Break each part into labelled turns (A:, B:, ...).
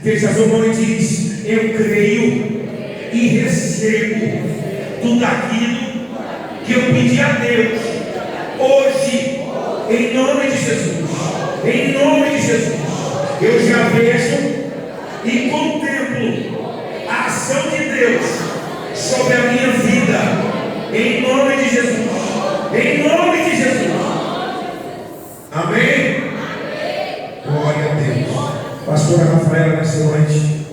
A: Fecha a sua mão e diz: eu creio e recebo tudo aquilo que eu pedi a Deus hoje, em nome de Jesus. Em nome de Jesus, eu já vejo e contemplo a ação de Deus sobre a minha vida, em nome de Jesus. Em nome de Jesus. Amém? Glória a Deus. Pastora Rafaela, nessa noite,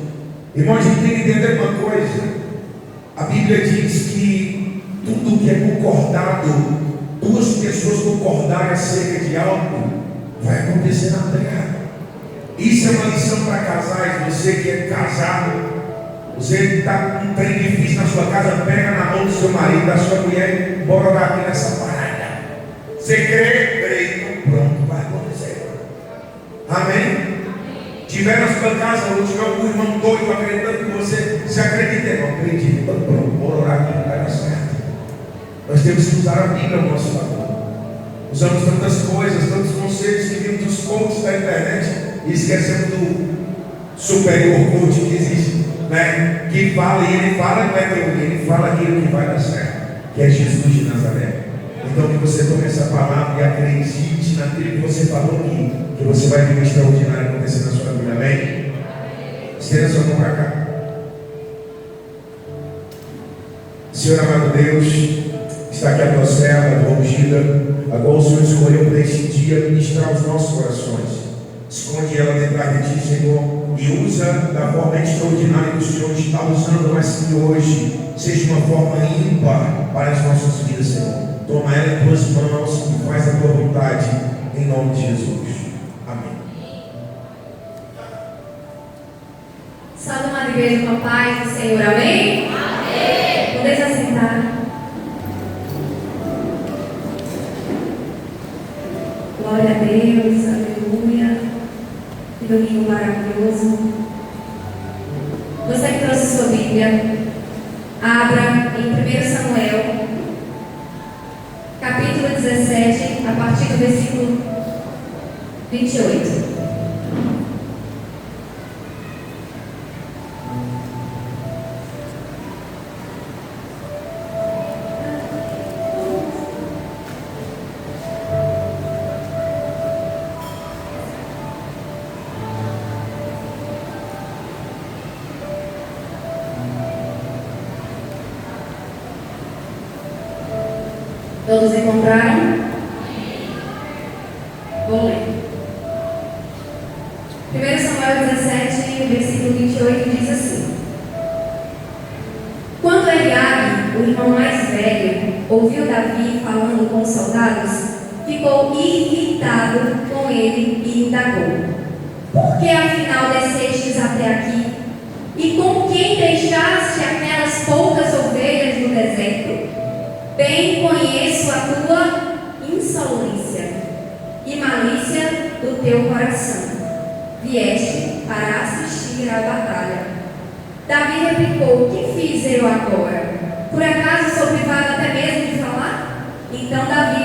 A: irmãos, a gente tem que entender uma coisa. A Bíblia diz que tudo que é concordado, duas pessoas concordarem acerca de algo, vai acontecer na terra. Isso é uma lição para casais. Você que é casado, você está com um trem difícil na sua casa, pega na mão do seu marido, da sua mulher, bora orar aqui nessa parada. Você crê? Então pronto, vai acontecer. Amém? Tiver na sua casa, ou tiver algum irmão doido acreditando que você acredita, irmão, acredita, então pronto, bora orar aqui, vai dar certo. Nós temos que usar a Bíblia ao nosso favor. Usamos tantas coisas, tantos conceitos que vimos dos coaches da internet e esquecemos do superior coach que existe, né? Que fala, e ele fala, não é teoria, ele fala aquilo que vai dar certo, que é Jesus de Nazaré. Então que você tome essa palavra e acredite naquilo que você falou aqui, que você vai ver o extraordinário acontecer na sua vida. Amém? Estenda sua mão para cá. Senhor amado Deus, está aqui a tua serva, a tua ungida, a qual o Senhor escolheu para este dia ministrar os nossos corações. Esconde ela dentro de ti, Senhor, e usa da forma extraordinária que o Senhor está usando, mas que hoje seja uma forma ímpar para as nossas vidas, Senhor. Toma ela em tuas mãos e faz a tua vontade, em nome de Jesus. Amém.
B: Salve uma igreja com a paz do Senhor, amém? Amém. Podeis assentar. Glória a Deus, aleluia. Que domingo maravilhoso. Você que trouxe sua Bíblia, abra em 1 Samuel, capítulo 17, a partir do versículo 28. Todos encontraram? Vou ler. 1 Samuel 17, versículo 28 diz assim: Quando Eliabe, o irmão mais velho, ouviu Davi falando com os soldados, ficou irritado com ele e indagou: Por que afinal descestes até aqui? E com quem deixaste aquelas poucas ovelhas no deserto? Bem conheço a tua insolência e malícia do teu coração. Vieste para assistir à batalha. Davi replicou: Que fiz eu agora? Por acaso sou privado até mesmo de falar? Então Davi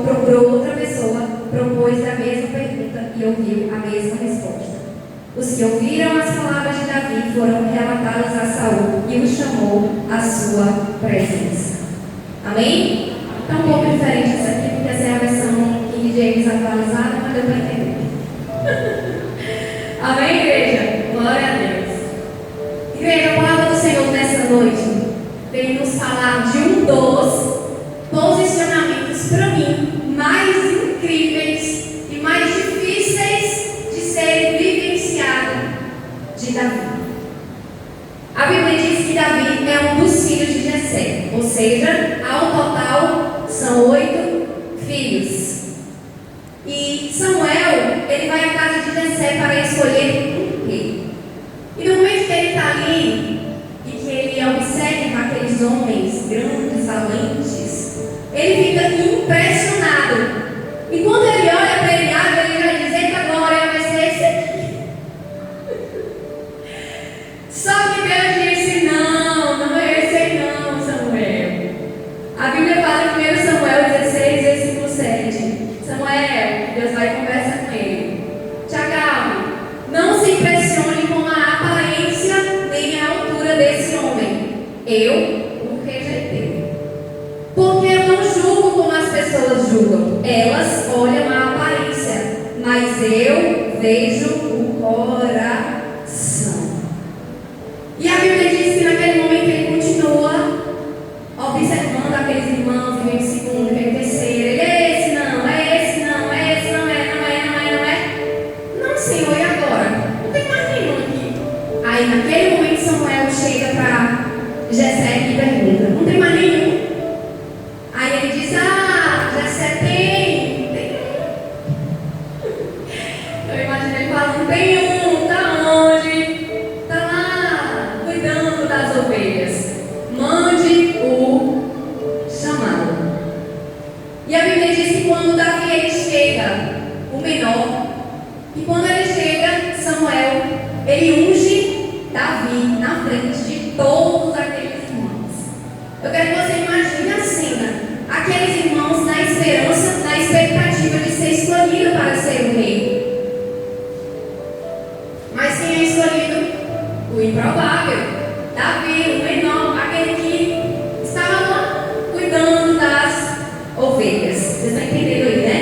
B: procurou outra pessoa, propôs a mesma pergunta e ouviu a mesma resposta. Os que ouviram as palavras de Davi foram relatadas a Saul e o chamou à sua presença. Amém? Está um pouco diferente essa aqui, porque essa é a versão King James atualizada, mas deu para entender. Amém, igreja? Glória a Deus. Igreja, a palavra do Senhor nessa noite vem nos falar de um dos posicionamentos, para mim, mais incríveis e mais difíceis de serem vivenciados de Davi. A Bíblia diz que Davi é um dos filhos de Jessé, ou seja, ao total são 8 filhos. E Samuel, ele vai à casa de Jessé para escolher um rei. E no momento que ele está ali, e que ele observa aqueles homens grandes, valentes, ele fica impressionado. E quando ele olha para Eliabe, ele vai dizer que a glória vai ser esse aqui. Só que Deus disse: não é esse aí não, Samuel. mas eu vejo o coração. E a Bíblia diz que naquele momento ele continua observando aqueles irmãos, e vem o segundo, vem o terceiro. Ele é esse, não, é esse, não, é esse, não é, não é, não é, não é. Não, Senhor, e agora? Não tem mais nenhum aqui. Aí naquele momento Samuel chega para Jessé e pergunta: não tem mais nenhum? Aí ele diz: ah, Jessé tem um. Eu imagino ele falando: tem um, tá onde? Tá lá, cuidando das ovelhas. Mande o chamá-lo. E a Bíblia diz que quando Davi ele chega, o menor, e quando ele chega, Samuel, ele unge Davi na frente de todos aqueles irmãos. Eu quero que você imagine a cena. Aqueles irmãos na esperança, na expectativa de ser escolhido para ser o rei. Mas quem é escolhido? O improvável. Davi, o menor, aquele que estava lá cuidando das ovelhas. Vocês estão entendendo aí, né?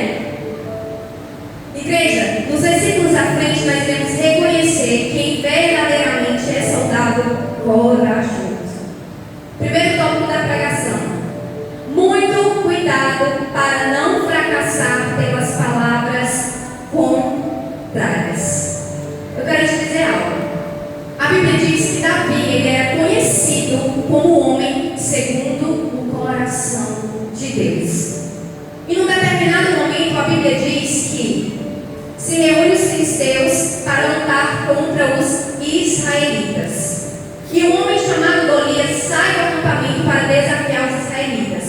B: Igreja, nos versículos à frente nós devemos reconhecer quem verdadeiramente é soldado corajoso. Primeiro tópico da pregação: muito cuidado para não fracassar pelas palavras contrárias. Eu quero te dizer algo. A Bíblia diz que Davi ele era conhecido como homem segundo o coração de Deus. E num determinado momento a Bíblia diz que se reúne os filisteus para lutar contra os israelitas. E um homem chamado Golias sai do acampamento para desafiar os israelitas.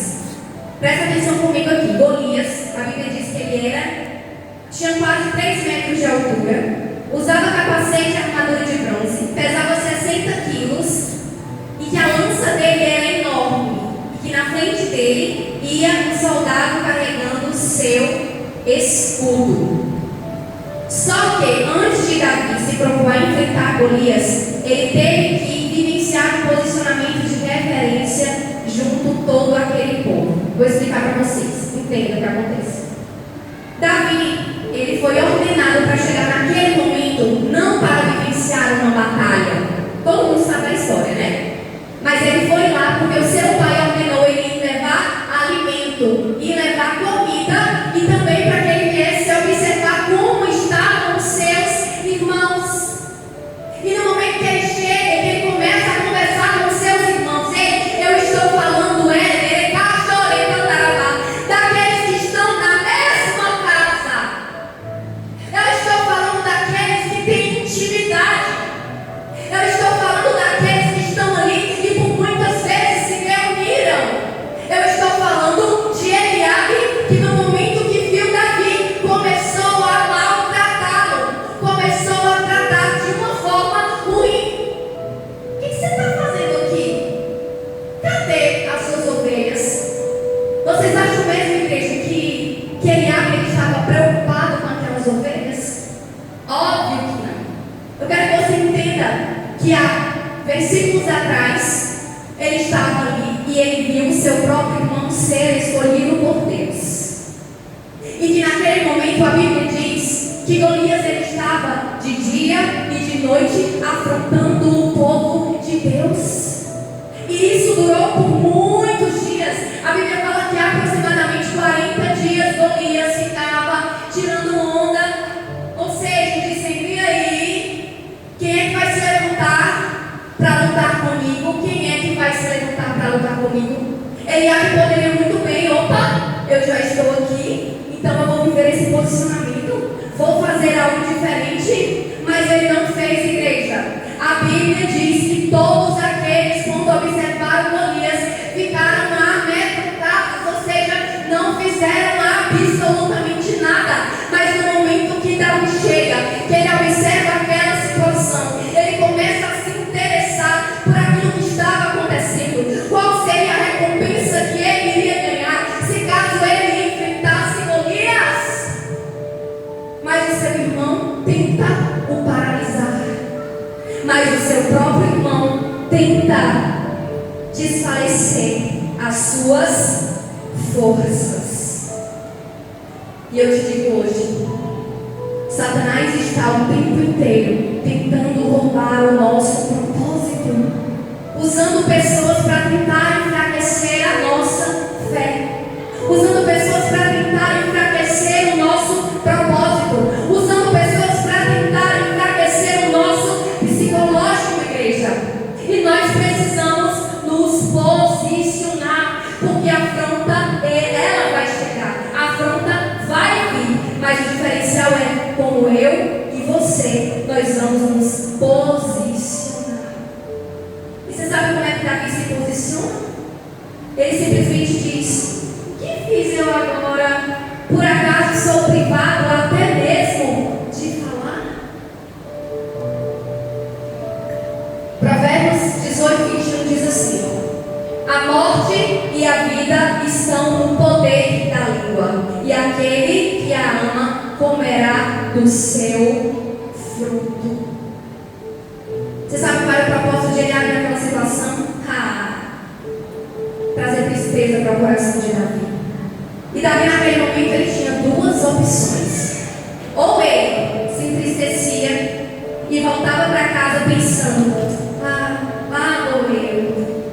B: Presta atenção comigo aqui. Golias, a Bíblia diz que ele tinha quase 3 metros de altura, usava capacete e armadura de bronze, pesava 60 quilos e que a lança dele era enorme. E que na frente dele ia um soldado carregando o seu escudo. Só que antes de Davi se propor a enfrentar Golias, ele teve que vivenciar um posicionamento de referência junto todo aquele povo. Vou explicar para vocês, entenda o que acontece. Davi, ele foi ordenado para chegar naquele momento não para vivenciar uma batalha. Todo mundo sabe a história, né? Mas ele foi lá porque o seu pai ordenou ele levar alimento e levar comida, e também para que ele viesse observar como estavam os seus irmãos. E no momento que ele chega, que ele começa a conversar com os seus irmãos: ei, eu estou falando daqueles que estão na mesma casa. Eu estou falando daqueles que têm intimidade. Eu estou falando daqueles que estão ali e por muitas vezes se reuniram. Eu estou falando de Eliabe, que no momento que viu Davi, começou a maltratá-lo, começou a tratar de uma forma ruim. O que você está fazendo aqui? Cadê as suas ovelhas? Vocês acham mesmo, igreja, que Eliabe estava preocupado com aquelas ovelhas? Óbvio que não. Eu quero que você entenda que há versículos atrás, ele estava ali e ele viu o seu próprio irmão ser escolhido por Deus. E que naquele momento a Bíblia diz que Golias ele estava de dia e de noite afrontando o povo de Deus. E isso durou por muitos dias. A Bíblia fala que aproximadamente 40 dias Golias ficava tirando onda, ou seja, dizendo: e aí, quem é que vai se levantar para lutar comigo? Quem é que vai se levantar para lutar comigo? Eliabe poderia muito bem: opa, eu já estou aqui, então eu vou viver esse posicionamento, vou fazer algo diferente. Mas ele não fez, igreja. A Bíblia diz que todos aqueles, quando observaram Golias, ficaram amedrontados, ou seja, não fizeram absolutamente nada. Mas no momento que Davi chega, que ele observa aquela situação, ele começa a se interessar por aquilo que estava acontecendo. Qual seria a recompensa que ele iria ganhar se caso ele enfrentasse Golias? Mas o seu irmão tenta o paralisar, mas o seu próprio irmão tenta desfalecer as suas forças. E eu te digo hoje, Satanás está o tempo inteiro tentando roubar o nosso propósito, usando pessoas para tentar enfraquecer a nossa fé, usando pessoas para tentar enfraquecer o nosso propósito, usando pessoas para tentar enfraquecer o nosso psicológico, igreja. E nós precisamos nos posicionar, porque a afronta, ela vai chegar, a afronta vai vir, mas o diferencial é como eu e você, nós vamos nos posicionar. E você sabe como é que Davi se posiciona? Ele simplesmente diz: o que fiz eu agora? Por acaso sou privado até mesmo de falar? Provérbios 18:21 diz assim: a morte e a vida estão no poder da língua, e aquele que a ama comerá do seu fruto. Você sabe qual era o propósito de Eliabe naquela situação? Trazer tristeza para o coração de Davi. E Davi naquele momento ele tinha duas opções: ou ele se entristecia e voltava para casa pensando: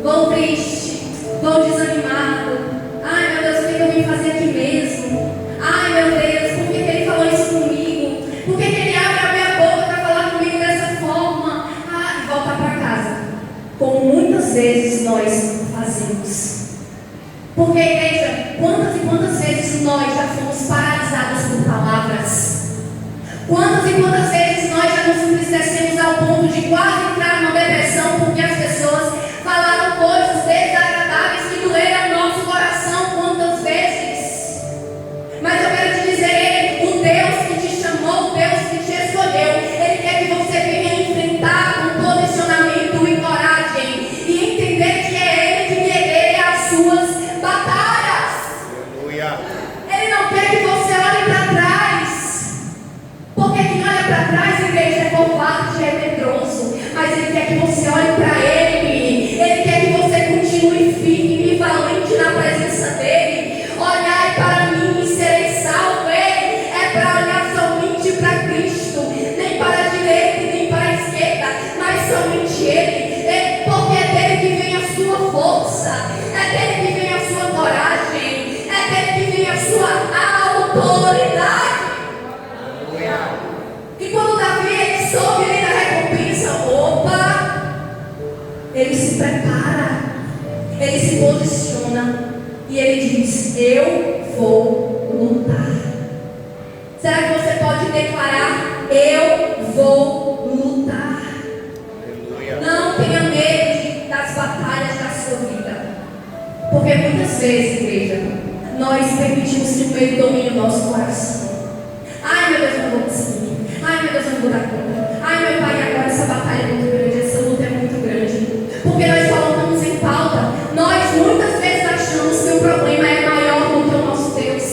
B: vou triste, vou desanimado, ai meu Deus, o que eu vim fazer aqui mesmo? Ai meu Deus, por que ele falou isso comigo? Por que ele abre a minha boca para falar comigo dessa forma? E voltar para casa, como muitas vezes nós fazemos. Porque, igreja, quantas e quantas vezes nós já fomos paralisados por palavras? Quantas e quantas vezes nós já nos entristecemos ao ponto de quase entrar numa depressão porque as pessoas falaram coisas desagradáveis que doeram o nosso coração? Quantas vezes? Mas eu quero te dizer, o Deus que te chamou, o Deus que te escolheu, Ele quer que você venha enfrentar com posicionamento e coragem e entender que é Ele que guerreia as suas batalhas.
C: Aleluia.
B: Ele não quer que você olhe para trás, porque quem olha para trás, igreja, é covarde, é medroso. Mas Ele quer que você olhe para Ele. Ele quer que você continue firme e valente na presença dEle. Olhai para mim e serei salvo. Ele é para olhar somente para Cristo, nem para a direita e nem para a esquerda, mas somente Ele. Porque é dele que vem a sua força, é dele que vem a sua coragem, é dele que vem a sua autoridade. E quando Davi ele soube ali da recompensa, ele se prepara, ele se posiciona e ele diz: eu vou lutar. Será que você pode declarar: eu vou lutar?
C: Aleluia.
B: Não tenha medo das batalhas da sua vida, porque muitas vezes, igreja, nós permitimos que o medo domine o nosso coração. Ai meu Deus, eu não vou conseguir. Ai meu Deus, eu não vou dar conta. Ai meu Pai, agora essa batalha é muito grande, essa luta é muito grande. Porque nós colocamos em pauta, nós muitas vezes achamos que o problema é maior do que o nosso Deus.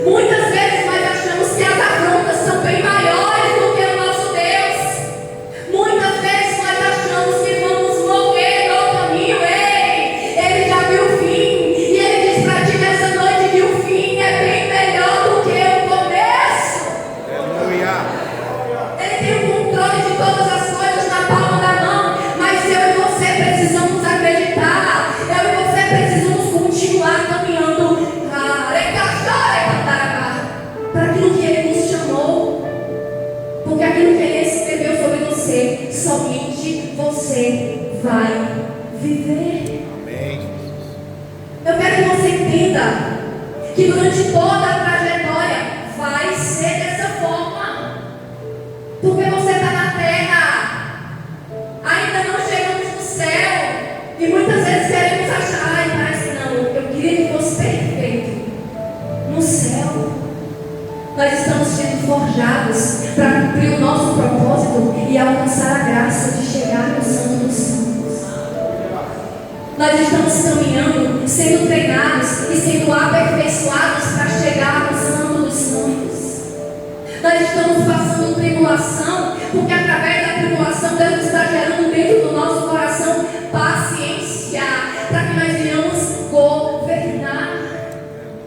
B: Muitas vezes nós achamos que as afrontas são bem maiores do que o nosso Deus. Muitas vezes nós achamos que vamos morrer no caminho. Ele já viu o fim. E Ele diz para ti nessa noite que o fim é bem melhor do que o começo.
C: Aleluia.
B: Ele tem o controle de todas as coisas na palma da mão. Mas eu e você precisamos acreditar. Eu e você precisamos continuar caminhando para aquilo que Ele nos chamou. Porque aquilo que Ele escreveu sobre você, somente você vai viver.
C: Amém, Jesus.
B: Eu quero que você entenda que durante toda a trajetória vai ser dessa forma. Porque você está na terra, ainda não chegamos no céu. E muitas vezes queremos achar: parece não, eu queria que fosse perfeito. No céu, nós estamos sendo forjados para cumprir o nosso propósito e alcançar a graça de chegar no Santo dos Santos. Nós estamos caminhando, sendo treinados e sendo aperfeiçoados para chegar no Santo dos Santos. Nós estamos passando tribulação, porque através da tribulação Deus está gerando dentro do nosso coração paciência, para que nós venhamos governar.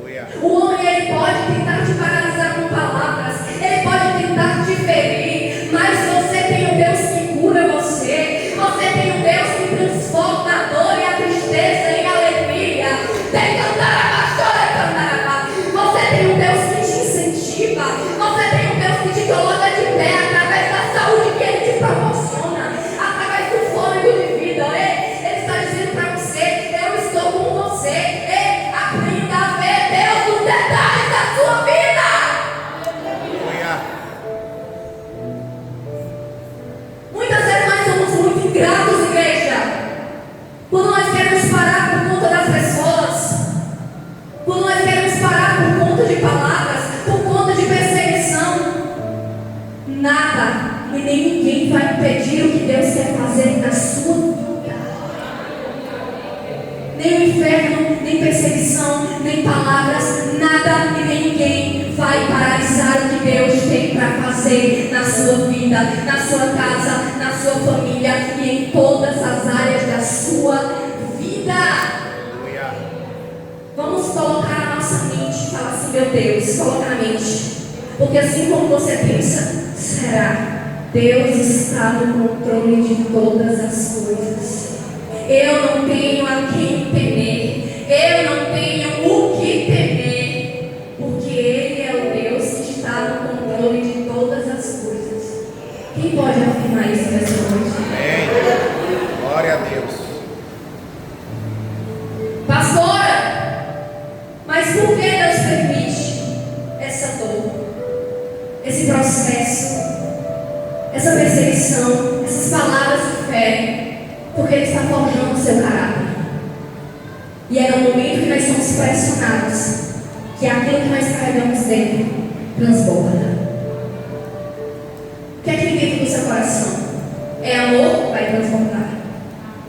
C: Aleluia.
B: O homem ele pode tentar te paralisar com palavras, ele pode nada e nem ninguém vai impedir o que Deus quer fazer na sua vida. Nem o inferno, nem perseguição, nem palavras, nada e nem ninguém vai paralisar o que Deus tem para fazer na sua vida, na sua casa, na sua família e em todas as áreas da sua vida.
C: Aleluia.
B: Vamos colocar a nossa mente e falar assim: meu Deus, coloca na mente. Porque assim como você pensa, será. Deus está no controle de todas as coisas. Eu não tenho a quem temer. Eu não tenho o que temer. Porque Ele é o Deus que está no controle de todas as coisas. Quem pode afirmar isso nessa noite?
C: Amém. Glória a Deus.
B: Pastora, mas por que Deus permite essa dor, esse processo, essa perseguição, essas palavras de fé? Porque Ele está forjando o seu caráter. E é no momento que nós somos pressionados que aquilo que nós carregamos dentro transborda. O que é que tem dentro do seu coração? É amor? Vai transbordar.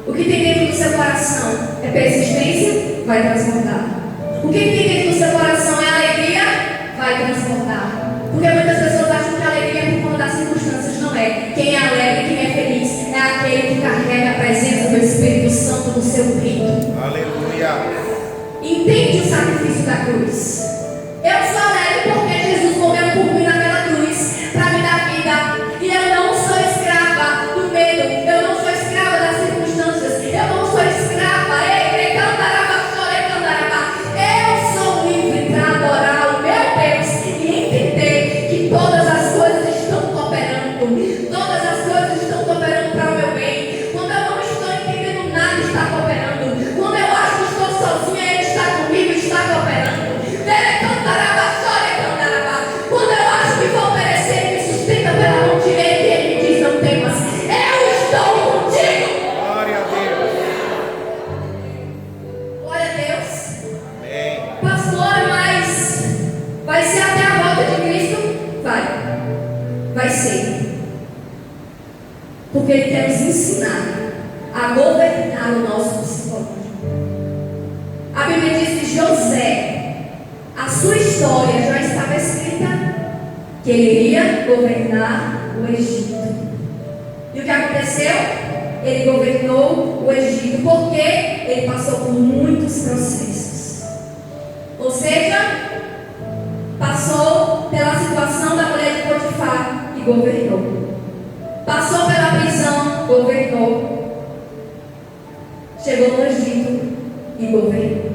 B: O que tem dentro do seu coração é persistência? Vai transbordar. O que tem dentro do seu coração é alegria? Vai transbordar. Porque muitas pessoas acham que a alegria é por conta das circunstâncias. Não é. Quem é alegre, quem é feliz, é aquele que carrega a presença do Espírito Santo no seu peito.
C: Aleluia.
B: Entende o sacrifício da cruz? Eu sou alegre porque Jesus morreu por mim naquela cruz para me dar vida. E eu não sou escrava do medo. Eu não sou escrava das circunstâncias. Eu não sou escrava. Eu sou livre para adorar o meu Deus e entender que todas as coisas estão cooperando. Todas as coisas estão cooperando para o meu bem. Quando eu não estou entendendo nada, está cooperando. Quando eu acho que estou sozinha, Ele está comigo, está cooperando. Quando eu acho que vou perecer, Ele me sustenta pela mão direita e Ele me diz: não temas, eu estou contigo.
C: Glória a Deus.
B: Glória a Deus.
C: Amém.
B: Pastor, mas vai ser até a volta de Cristo? Vai ser. Porque Ele quer nos ensinar a governar o nosso psicológico. A Bíblia diz que José, a sua história já estava escrita, que ele iria governar o Egito. E o que aconteceu? Ele governou o Egito porque ele passou por muitos processos. Ou seja, passou pela situação da mulher de Potifar e governou. Passou pela prisão, governou. Chegou no Egito e governou.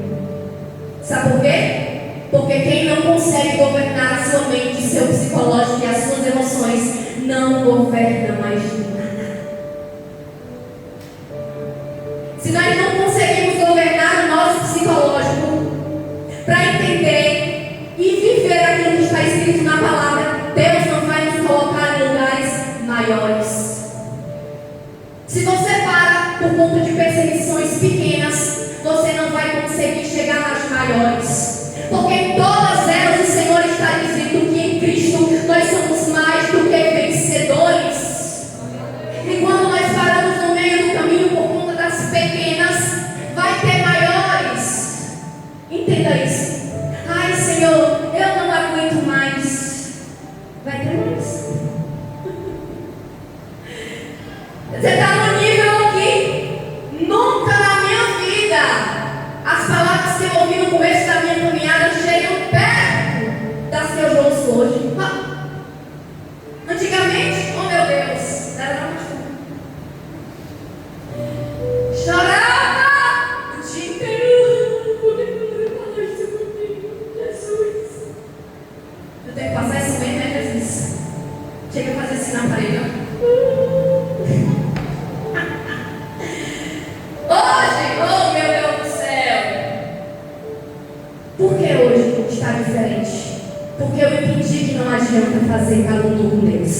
B: Sabe por quê? Porque quem não consegue governar a sua mente, seu psicológico e as suas emoções, não governa mais nada. Se nós não conseguimos governar o nosso psicológico para entender e viver aquilo que está escrito na palavra, Deus não vai nos colocar em lugares maiores. Se você para por conta de perseguições pequenas, você não vai conseguir chegar nas maiores. Porque em todas elas o Senhor está dizendo que em Cristo nós somos mais do que vencedores. E quando nós paramos no meio do caminho por conta das pequenas, vai ter maiores. Entenda isso. Ai, Senhor, eu não aguento mais. Vai ter mais. Você está no nível aqui. Nunca na minha vida as palavras que eu ouvi no começo da minha caminhada chegam perto das que eu já ouço hoje. Antigamente, oh meu Deus, era chorava o dia inteiro. Jesus, eu tenho que passar esse momento, né, Jesus? Chega a fazer assim na parede, ó. Hoje, oh meu Deus do céu, por que hoje está diferente? Porque eu entendi que não adianta fazer calúnia com Deus.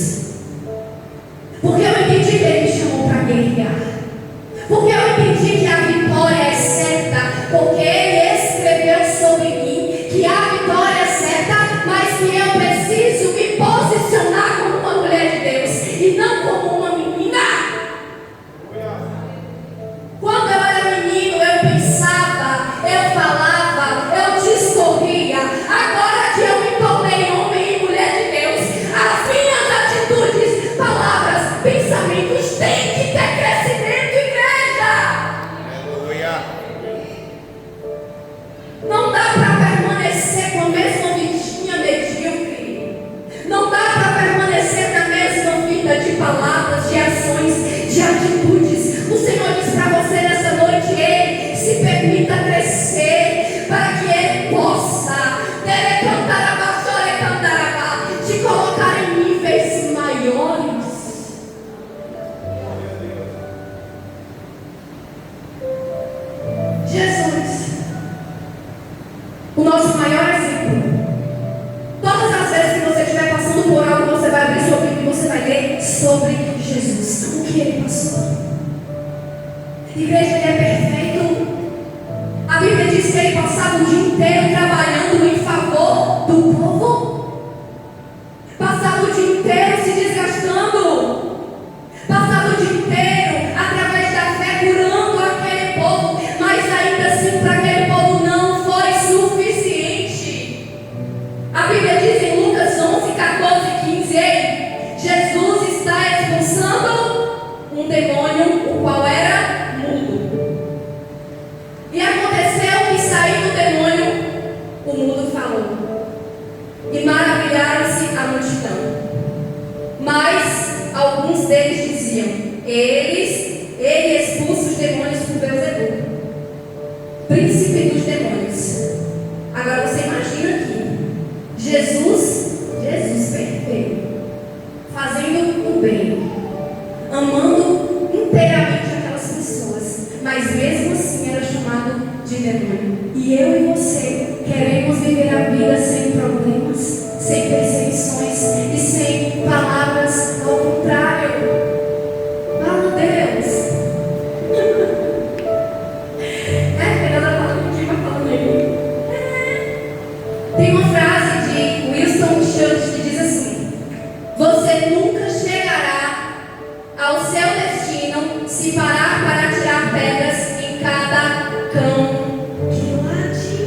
B: Porque eu entendi que Ele me chamou para guerrear. Porque eu entendi que a vitória é certa. Porque Ele escreveu sobre mim que a vitória é certa, mas que eu preciso me posicionar como uma mulher de Igreja, ele é perfeito. A Bíblia diz que ele passava o dia inteiro trabalhando em favor do povo. Passava o dia inteiro se desgastando. Passava o dia inteiro, através da fé, curando aquele povo. Mas ainda assim, para aquele povo não foi suficiente. A Bíblia diz em Lucas 11, 14, 15: Ei, Jesus está expulsando um demônio, o qual era mudo. E aconteceu que, saindo o demônio, o mudo falou. E maravilharam-se a multidão. Mas alguns deles diziam: ele expulsa os demônios por Beelzebub, príncipe dos demônios. Agora você imagina aqui, Jesus perfeito, fazendo o bem, amando inteiramente aquelas pessoas, mas mesmo assim era chamado de demônio. E eu e você queremos viver a vida sem problemas, sem perseguições e sem palavras ao contrário. Ah, Deus! Tem uma frase de Winston Churchill que diz assim: você nunca chegará ao seu destino se parar para tirar pedras em cada cão que late.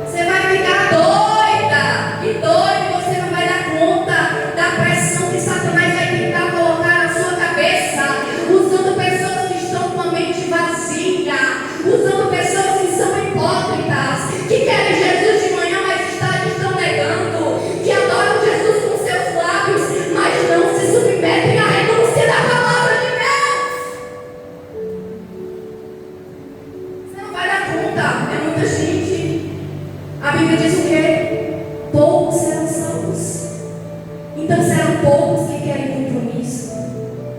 B: Você vai ficar doida e doido, você não vai dar conta da pressão que Satanás vai tentar colocar na sua cabeça, usando pessoas que estão com a mente vazia, usando pessoas que são hipócritas, que querem Jesus de manhã, mas estão negando, que adoram Jesus com seus lábios, mas não se submetem à renúncia da palavra de Deus. Você não vai dar conta, é muita gente. A Bíblia diz o quê? Poucos serão salvos. Então serão poucos que querem compromisso,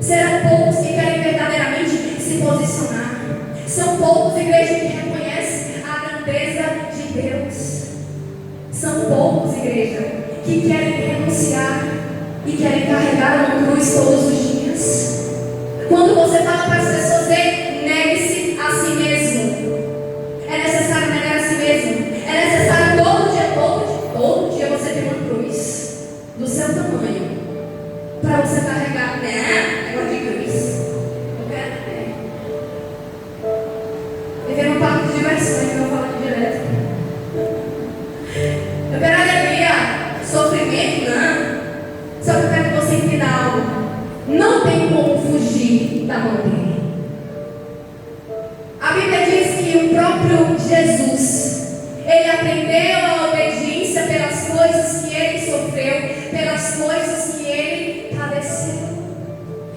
B: serão poucos que querem verdadeiramente se posicionar. São poucos, igreja, que reconhecem a grandeza de Deus. São poucos, igreja, que querem renunciar e querem carregar uma cruz todos os dias. Quando você fala para as pessoas: negue-se a si mesmo. É necessário negar a si mesmo. É necessário todo dia você ter uma cruz do seu tamanho para você carregar, né? Negócio de cruz. Eu quero viver um parque de diversões, que eu falo aqui direto. Eu quero alegria, sofrimento, não. Só que eu quero que você entenda algo. Não tem como fugir da mão dele. A Bíblia diz que o próprio Jesus, ele aprendeu a obediência pelas coisas que ele sofreu, pelas coisas que ele padeceu.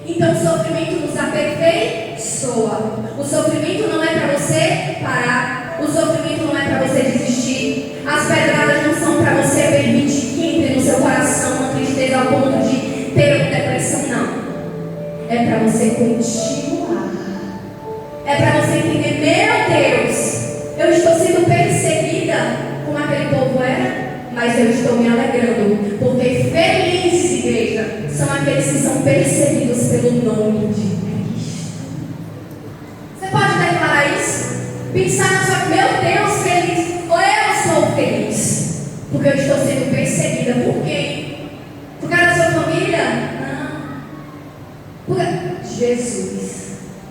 B: Então o sofrimento nos aperfeiçoa. O sofrimento não é para você parar. O sofrimento não é para você desistir. As pedradas não são para você permitir que entre no seu coração uma tristeza ao ponto de ter uma depressão, não. É para você continuar. É para você entender: meu Deus, eu estou sendo perseguida como aquele povo era, mas eu estou me alegrando, porque felizes, igreja, são aqueles que são perseguidos pelo nome de Cristo. Você pode declarar isso? Pensar na sua: meu Deus, feliz, ou eu sou feliz, porque eu estou sendo perseguida. Por quem? Por causa da sua família? Não. Por Jesus,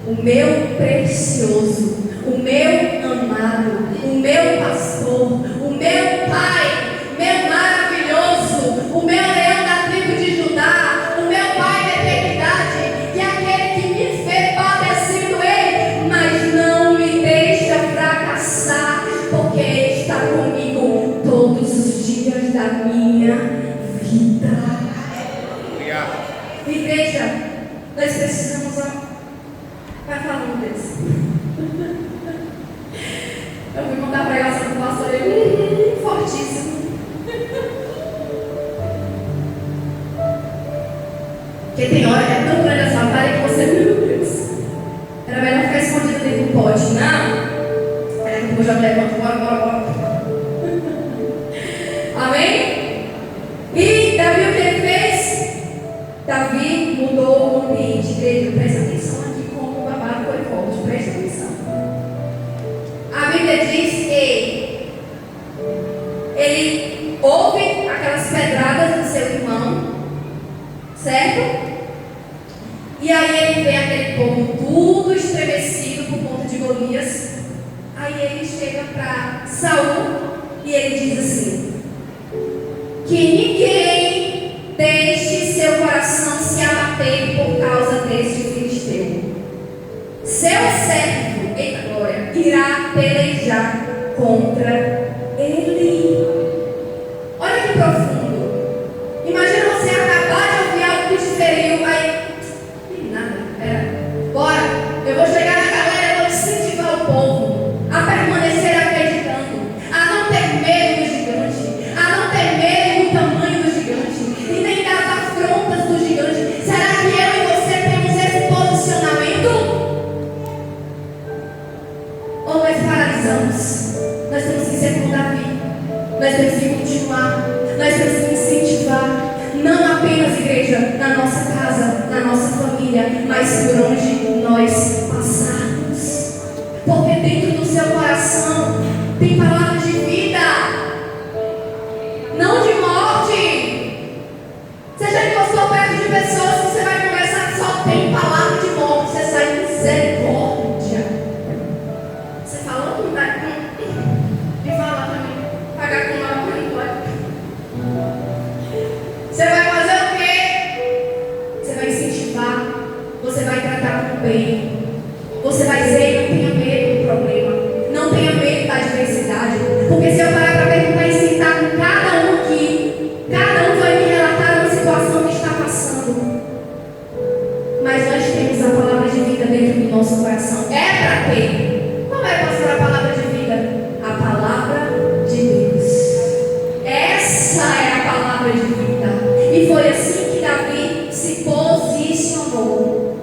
B: o meu precioso, o meu amado, o meu pastor, o meu pai, meu maravilhoso, o meu leão da tribo de Judá, o meu pai da eternidade, e aquele que me vê padecendo, ele, mas não me deixa fracassar, porque ele está comigo todos os dias da minha vida. Igreja, nós precisamos, vai falando desse. Eu fui contar a pregação do pastor, ele fortíssimo. Porque tem hora que é tão grande essa batalha que você, meu Deus, era melhor ficar escondido dentro do pote, não? Aí depois já me levanto, bora. Amém? E Davi, o que ele fez? Davi mudou o ambiente dele. Presta atenção aqui como o babado foi forte. certo? E aí ele vê aquele povo tudo estremecido por conta de Golias. Aí ele chega para Saul e ele diz assim: que ninguém deixe seu coração se abater por causa deste filisteu. Seu servo, eita glória, irá pelejar contra ele. Olha que profundo. Imagina você acabar de ouvir algo que te feriu. Aí, bora, eu vou chegar na galera, eu vou incentivar o povo a permanecer acreditando, a não ter medo do gigante, a não ter medo do tamanho do gigante e nem das afrontas do gigante. Será que eu e você temos esse posicionamento? Ou nós paralisamos? Nós temos que ser como Davi, nós temos que continuar, nós temos que incentivar. Não apenas, igreja, na nossa casa, na nossa família, mas por onde nós passarmos. Porque dentro do seu coração tem palavras de vida, não de morte. Você já encostou perto de pessoas que você vai conversar que só tem palavra de morte, você sai misericórdia. Você falou, não dá de falar também, pagar com uma vitória. Você vai fazer o quê? Você vai incentivar, você vai tratar com bem, você vai dizer: não tenha medo do problema, não tenha medo da adversidade. Porque se eu parar para perguntar e sentar com cada um aqui, cada um vai me relatar uma situação que está passando. Mas nós temos a palavra de vida dentro do nosso coração. É para quê? Qual é, pastor, a palavra de vida? A palavra de Deus. Essa é a palavra de vida. E foi assim que Davi se posicionou.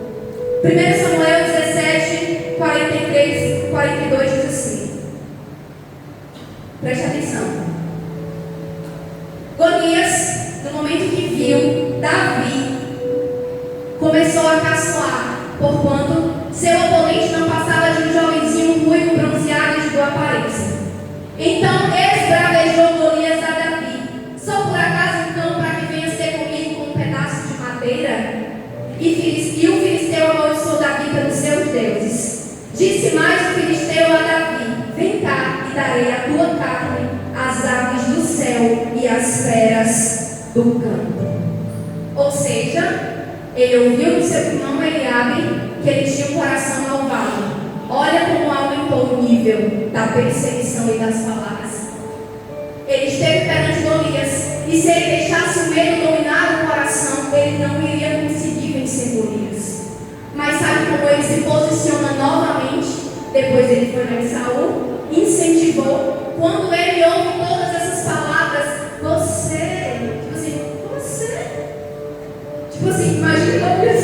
B: 1 Samuel 17, 43 e 42 diz assim. Preste atenção. Golias, no momento que viu Davi, começou a caçoar, porquanto seu oponente não passava de um jovenzinho ruivo, bronzeado e de boa aparência. Então esbravejou Golias a Davi: só por acaso então para que venha ser comigo com um pedaço de madeira? E o filisteu amaldiçoou Davi pelos seus deuses. Disse mais o filisteu a Davi: vem cá e darei a tua carne às aves do céu e às feras do campo. Ou seja, ele ouviu do seu irmão Eliabe que ele tinha um coração malvado. Olha como aumentou o nível da perseguição e das palavras. Ele esteve perante Golias, e se ele deixasse o medo dominar o coração, ele não iria conseguir vencer Golias. Mas sabe como ele se posiciona novamente? Depois ele foi lá em Saul, incentivou. Quando ele ouve todas essas palavras, imagina Golias.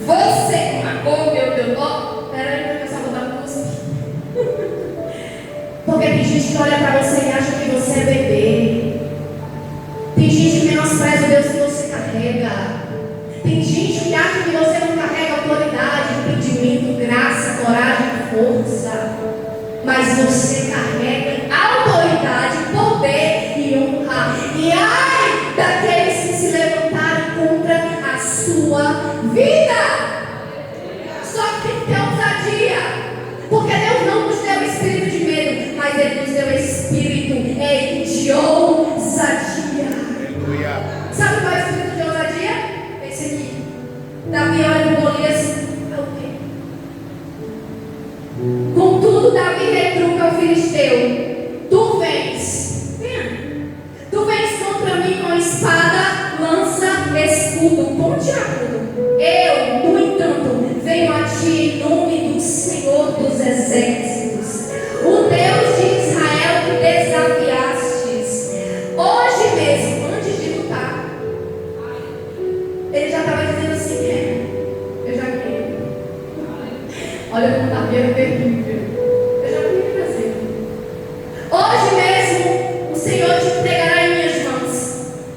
B: Você, oh meu Deus, peraí, vai começar a botar música. Porque tem gente que olha para você e acha que você é bebê. Tem gente que menospreza o Deus que você carrega. Tem gente que acha que você não carrega autoridade, entendimento, graça, coragem, força. Mas você carrega autoridade, poder e honra. E ai daqueles que se levantarem contra a sua vida. Só que tem que ter ousadia. Porque Deus não nos deu espírito de medo, mas Ele nos deu espírito de ousadia.
C: Aleluia.
B: Sabe qual é o espírito de ousadia? Esse aqui. Davi olha para Golias. É o quê? Contudo, Davi retruca ao filisteu: tu vens. Tu vens contra mim com espada, lança, escudo, pontiagudo. Eu, no entanto, venho a ti em nome do Senhor dos Exércitos, o Deus de Israel que desafiastes. Hoje mesmo, antes de lutar, ele já estava dizendo assim: eu já ganhei. Olha como Davi era terrível. Eu já ganhei prazer. Hoje mesmo, o Senhor te entregará em minhas mãos.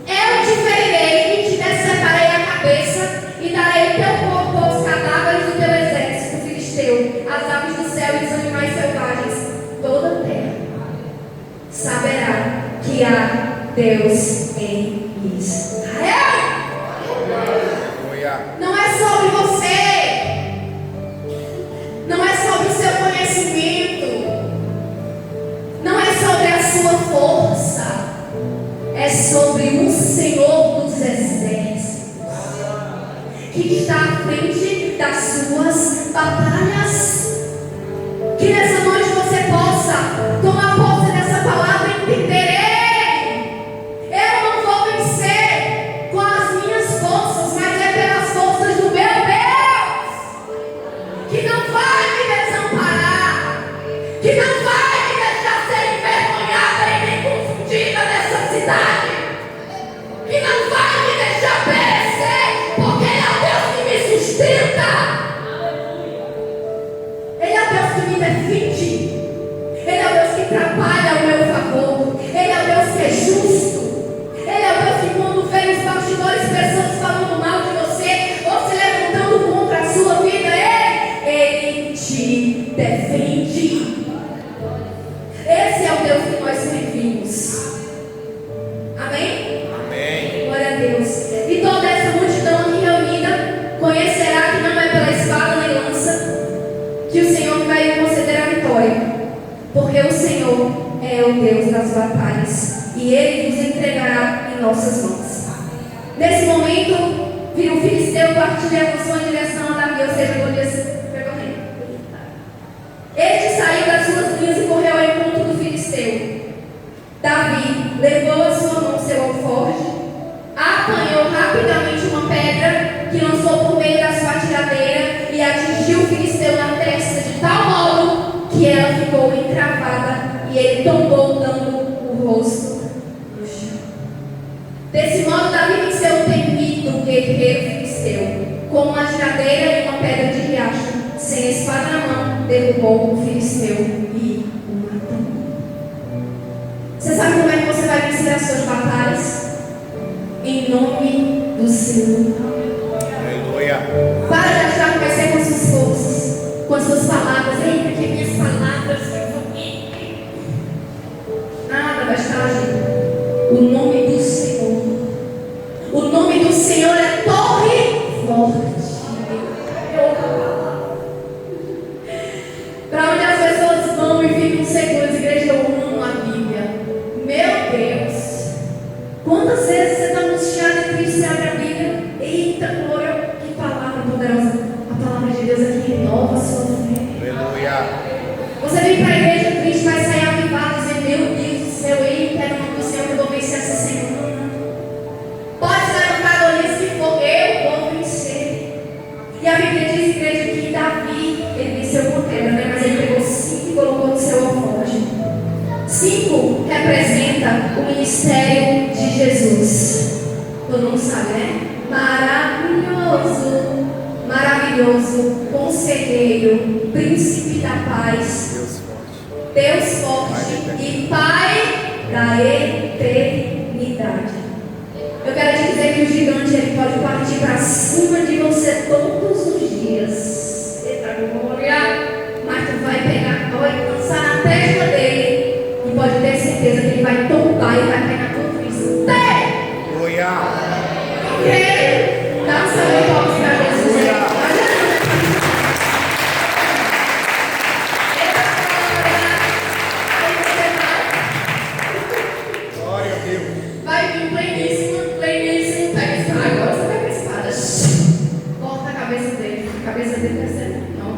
B: Eu te ferirei e te deceparei a cabeça e darei teu corpo aos cadáveres do teu exército filisteu, às aves do céu e os animais selvagens. Toda a terra saberá que há Deus em Israel. que está à frente das suas batalhas. Que nessa noite você possa tomar posse dessa palavra e entender: eu não vou vencer com as minhas forças, mas é pelas forças do meu Deus, que não vai me desamparar, que não vai me deixar ser envergonhada e nem confundida nessa cidade, que não vai me deixar perecer, porque Ele é o Deus que me sustenta. Ele é o Deus que me defende. Ele é o Deus que trabalha ao meu favor. Ele é o Deus que é justo. Ele é o Deus que, quando vê nos bastidores pessoas falando mal de você ou se levantando contra a sua vida, Ele te defende. Esse é o Deus que nós servimos. Amém?
C: Amém.
B: Glória a Deus. E toda essa multidão aqui reunida conhecerá que não é pela espada nem lança que o Senhor vai conceder a vitória, porque o Senhor é o Deus das batalhas e Ele nos entregará em nossas mãos. Nesse momento, vira um filisteu, partilha a sua direção a Davi, ou seja, Golias percorrendo. Este saiu das suas linhas e correu ao encontro do filisteu. Davi levou a sua mão seu alforje, apanhou rapidamente uma pedra que lançou por meio da sua tiradeira e atingiu o filisteu na testa de tal modo que ela ficou encravada e ele tombou, dando o rosto no chão. Desse modo, Davi venceu o temido guerreiro filisteu com uma tiradeira e uma pedra de riacho, sem a espada na mão, derrubou o filisteu e o matou. Você sabe como é que você vai vencer as suas batalhas? Em nome do Senhor.
C: Aleluia.
B: Para de achar que vai ser com as suas forças, com as suas palavras. Eita, que minhas palavras nada vai estar agindo. O nome do Senhor. O nome do Senhor é torre forte. Para onde as pessoas vão e ficam seguras, igreja, eu amo a Bíblia. Meu Deus. Quantas vezes você está angustiado em Cristo e abre a Bíblia? Eita, glória, que palavra poderosa. A palavra de Deus aqui renova a sua fé.
C: Aleluia.
B: Você vem para a igreja, Cristo vai sair avivado e dizer: meu Deus do céu, eu quero o nome do Senhor, eu vou vencer essa semana. Pode levantar Golias que for, eu vou vencer. E a Bíblia diz, igreja, que Davi, ele venceu com pedra, né? Mas ele pegou 5 e colocou no seu alforje. 5 representa o ministério de Jesus. Todo mundo sabe, né? Maravilhoso, maravilhoso, conselheiro, príncipe da paz,
C: Deus forte.
B: Deus forte e Pai da eternidade. Eu quero te dizer que o gigante ele pode partir para cima de você todos os dias. Eita glória! Mas tu vai pegar, vai lançar na testa dele e pode ter certeza que ele vai tombar e vai pegar tudo isso.
C: Aleluia.
B: Ok? Dá um salve de palmas para Jesus.
C: Glória a Deus.
B: Vai vir pleníssimo, pleníssimo. Pega a espada. Agora você pega a espada. Corta a cabeça dele. A cabeça dele vai ser. Não,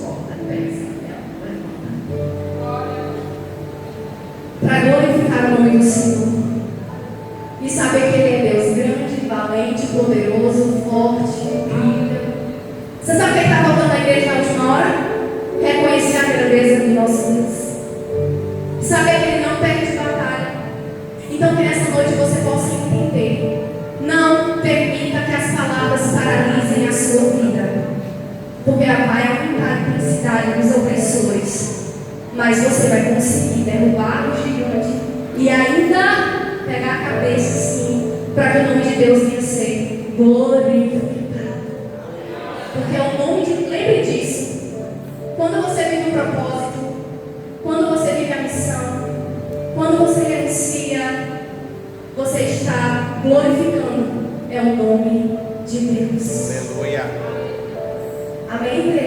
B: corta, pega a espada. Para glorificar o nome do Senhor. E saber que Ele é Deus grande, valente, poderoso, forte, incrível. Você sabe o que está faltando na igreja na última hora? Reconhecer a grandeza do nosso Deus. Saber que Ele não perde batalha. Então que nessa noite você possa entender. Não permita que as palavras paralisem a sua vida. Porque ela vai aumentar a intensidade dos opressores. Mas você vai conseguir derrubar o gigante e ainda pegar a cabeça assim, para que o nome de Deus venha ser glorificado. Porque é o nome de... Lembre disso. Quando você vive um propósito, quando você vive a missão, quando você renuncia, você está glorificando. É o nome de Deus.
C: Aleluia.
B: Amém?